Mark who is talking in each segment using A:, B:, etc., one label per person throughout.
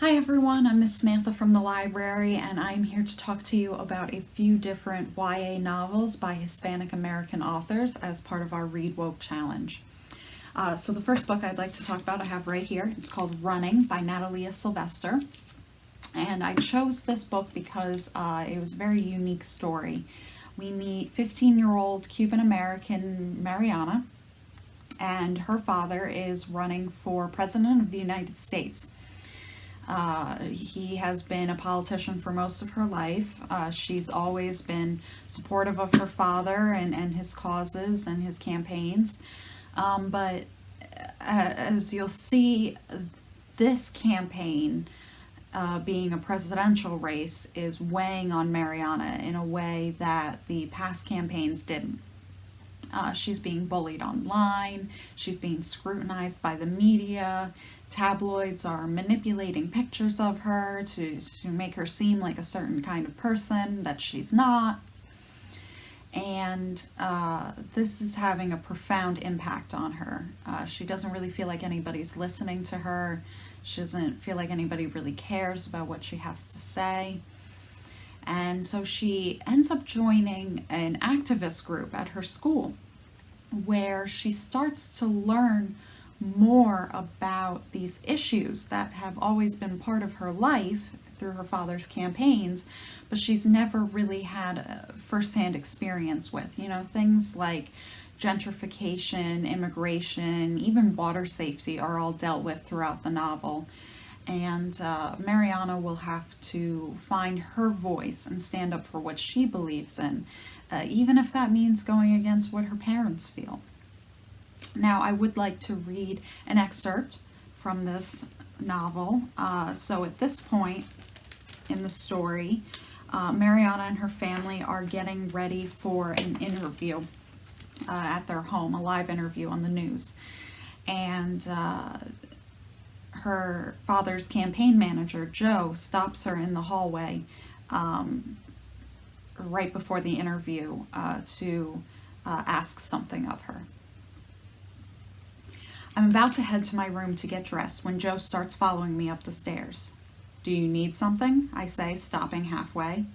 A: Hi everyone, I'm Miss Samantha from the library, and I'm here to talk to you about a few different YA novels by Hispanic-American authors as part of our Read Woke Challenge. So the first book I'd like to talk about I have right here. It's called Running by Natalia Sylvester. And I chose this book because it was a very unique story. We meet 15-year-old Cuban-American Mariana, and her father is running for President of the United States. He has been a politician for most of her life. She's always been supportive of her father and his causes and his campaigns. But as you'll see, this campaign, being a presidential race, is weighing on Mariana in a way that the past campaigns didn't. She's being bullied online, she's being scrutinized by the media, tabloids are manipulating pictures of her to make her seem like a certain kind of person that she's not. And this is having a profound impact on her. She doesn't really feel like anybody's listening to her. She doesn't feel like anybody really cares about what she has to say. And so she ends up joining an activist group at her school where she starts to learn more about these issues that have always been part of her life through her father's campaigns, but she's never really had a first-hand experience with. Things like gentrification, immigration, even water safety are all dealt with throughout the novel. And Mariana will have to find her voice and stand up for what she believes in, even if that means going against what her parents feel. Now, I would like to read an excerpt from this novel. So at this point in the story, Mariana and her family are getting ready for an interview at their home, a live interview on the news. And her father's campaign manager, Joe, stops her in the hallway right before the interview to ask something of her. I'm about to head to my room to get dressed when Joe starts following me up the stairs. "Do you need something?" I say, stopping halfway.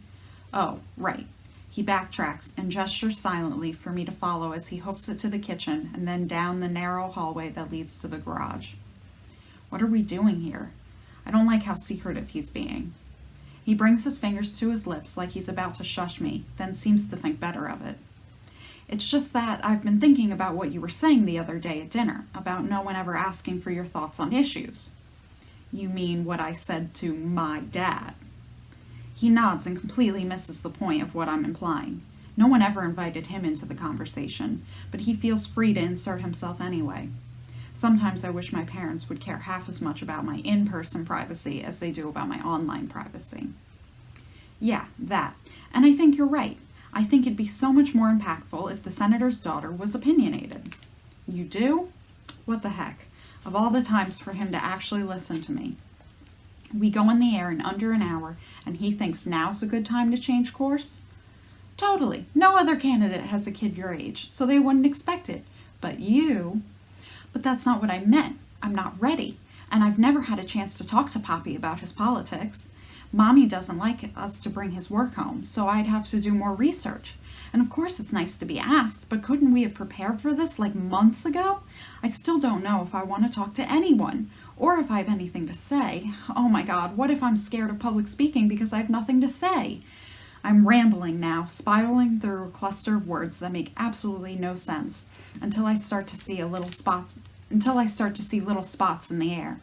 A: "Oh, right." He backtracks and gestures silently for me to follow as he hoofs it to the kitchen and then down the narrow hallway that leads to the garage. What are we doing here? I don't like how secretive he's being. He brings his fingers to his lips like he's about to shush me, then seems to think better of it. "It's just that I've been thinking about what you were saying the other day at dinner, about no one ever asking for your thoughts on issues." "You mean what I said to my dad?" He nods and completely misses the point of what I'm implying. No one ever invited him into the conversation, but he feels free to insert himself anyway. Sometimes I wish my parents would care half as much about my in-person privacy as they do about my online privacy. "Yeah, that. And I think you're right. I think it'd be so much more impactful if the senator's daughter was opinionated." "You do? What the heck? Of all the times for him to actually listen to me." We go in the air in under an hour, and he thinks now's a good time to change course? "Totally. No other candidate has a kid your age, so they wouldn't expect it. But you..." "But that's not what I meant. I'm not ready, and I've never had a chance to talk to Poppy about his politics. Mommy doesn't like us to bring his work home, so I'd have to do more research. And of course it's nice to be asked, but couldn't we have prepared for this like months ago? I still don't know if I want to talk to anyone, or if I have anything to say. Oh my God, what if I'm scared of public speaking because I have nothing to say?" I'm rambling now, spiraling through a cluster of words that make absolutely no sense until I start to see little spots in the air.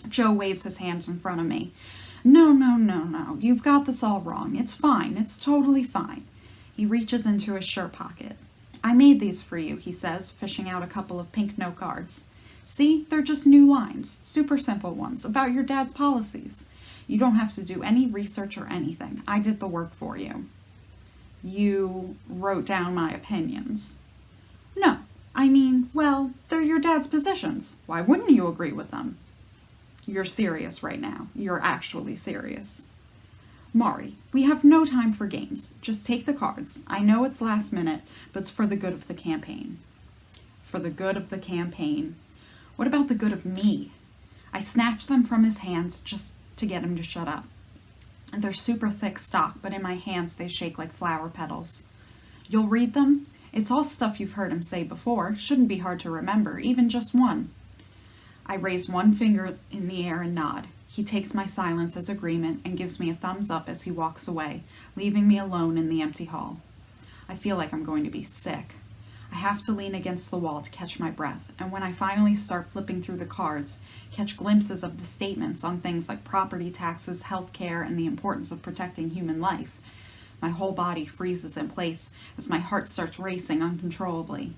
A: Joe waves his hands in front of me. No, you've got this all wrong. It's fine, it's totally fine." He reaches into his shirt pocket. "I made these for you," he says, fishing out a couple of pink note cards. "See, they're just new lines, super simple ones, about your dad's policies. You don't have to do any research or anything. I did the work for you." "You wrote down my opinions?" "No, I mean, well, they're your dad's positions. Why wouldn't you agree with them?" "You're serious right now. You're actually serious." "Mari, we have no time for games. Just take the cards. I know it's last minute, but it's for the good of the campaign." "For the good of the campaign? What about the good of me?" I snatch them from his hands just to get him to shut up. And they're super thick stock, but in my hands they shake like flower petals. You'll read them? It's all stuff you've heard him say before. Shouldn't be hard to remember, even just one. I raise one finger in the air and nod. He takes my silence as agreement and gives me a thumbs up as he walks away, leaving me alone in the empty hall. I feel like I'm going to be sick. I have to lean against the wall to catch my breath, and when I finally start flipping through the cards, catch glimpses of the statements on things like property taxes, health care, and the importance of protecting human life, my whole body freezes in place as my heart starts racing uncontrollably.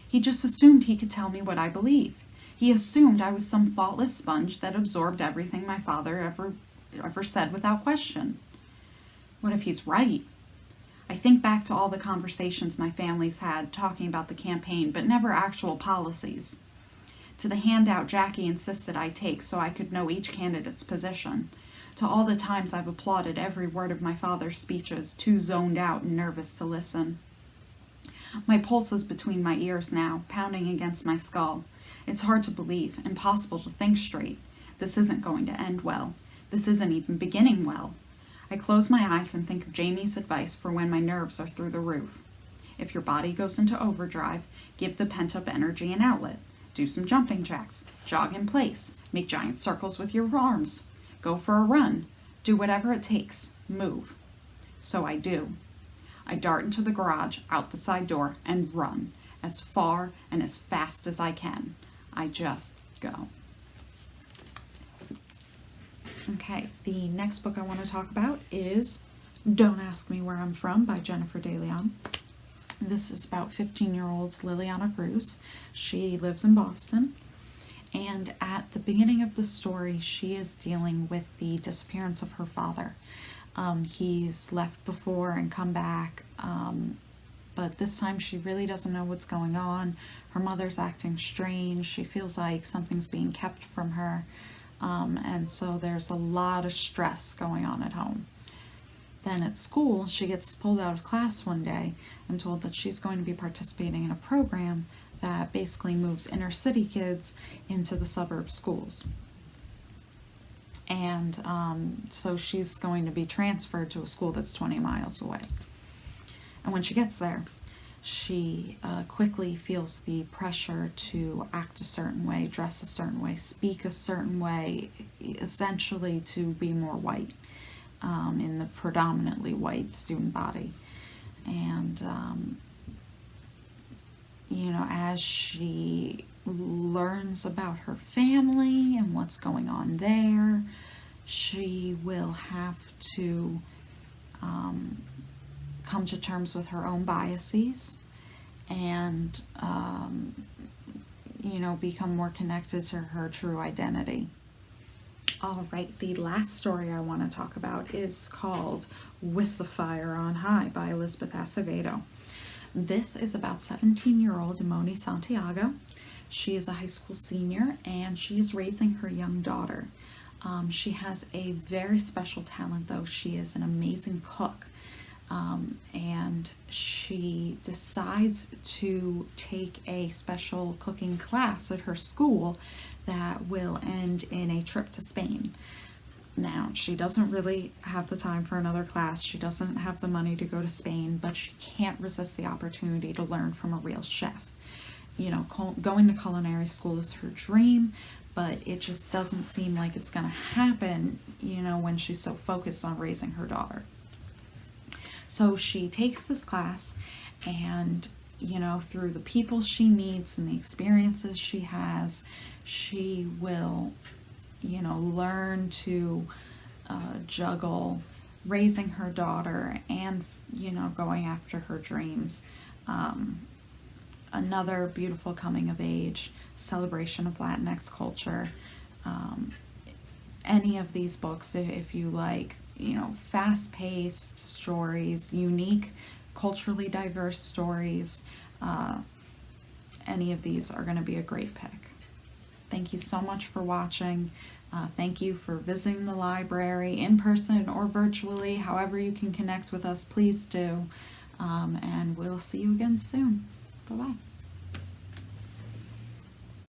A: He just assumed he could tell me what I believe. He assumed I was some thoughtless sponge that absorbed everything my father ever said without question. What if he's right? I think back to all the conversations my family's had talking about the campaign, but never actual policies. To the handout Jackie insisted I take so I could know each candidate's position. To all the times I've applauded every word of my father's speeches, too zoned out and nervous to listen. My pulse is between my ears now, pounding against my skull. It's hard to believe, impossible to think straight. This isn't going to end well. This isn't even beginning well. I close my eyes and think of Jamie's advice for when my nerves are through the roof. If your body goes into overdrive, give the pent-up energy an outlet. Do some jumping jacks, jog in place, make giant circles with your arms, go for a run, do whatever it takes, move. So I do. I dart into the garage, out the side door, and run, as far and as fast as I can. I just go. Okay, the next book I want to talk about is Don't Ask Me Where I'm From by Jennifer De Leon. This is about 15-year-old Liliana Cruz. She lives in Boston, and at the beginning of the story, she is dealing with the disappearance of her father. He's left before and come back, but this time she really doesn't know what's going on. Her mother's acting strange. She feels like something's being kept from her, and so there's a lot of stress going on at home. Then at school, she gets pulled out of class one day and told that she's going to be participating in a program that basically moves inner city kids into the suburb schools. And so she's going to be transferred to a school that's 20 miles away. And when she gets there, she quickly feels the pressure to act a certain way, dress a certain way, speak a certain way, essentially to be more white in the predominantly white student body. And, as she learns about her family and what's going on there, she will have to come to terms with her own biases and, become more connected to her true identity. All right, the last story I want to talk about is called With the Fire on High by Elizabeth Acevedo. This is about 17-year-old Imoni Santiago. She is a high school senior and she is raising her young daughter. She has a very special talent, though. She is an amazing cook. And she decides to take a special cooking class at her school that will end in a trip to Spain. Now, she doesn't really have the time for another class. She doesn't have the money to go to Spain, but she can't resist the opportunity to learn from a real chef. Going to culinary school is her dream, but it just doesn't seem like it's going to happen, when she's so focused on raising her daughter. So she takes this class and, through the people she meets and the experiences she has, she will, learn to juggle raising her daughter and, going after her dreams. Another beautiful coming of age, celebration of Latinx culture. Any of these books, if you like, fast-paced stories, unique, culturally diverse stories, any of these are going to be a great pick. Thank you so much for watching. Thank you for visiting the library in person or virtually. However you can connect with us, please do. And we'll see you again soon. Bye-bye.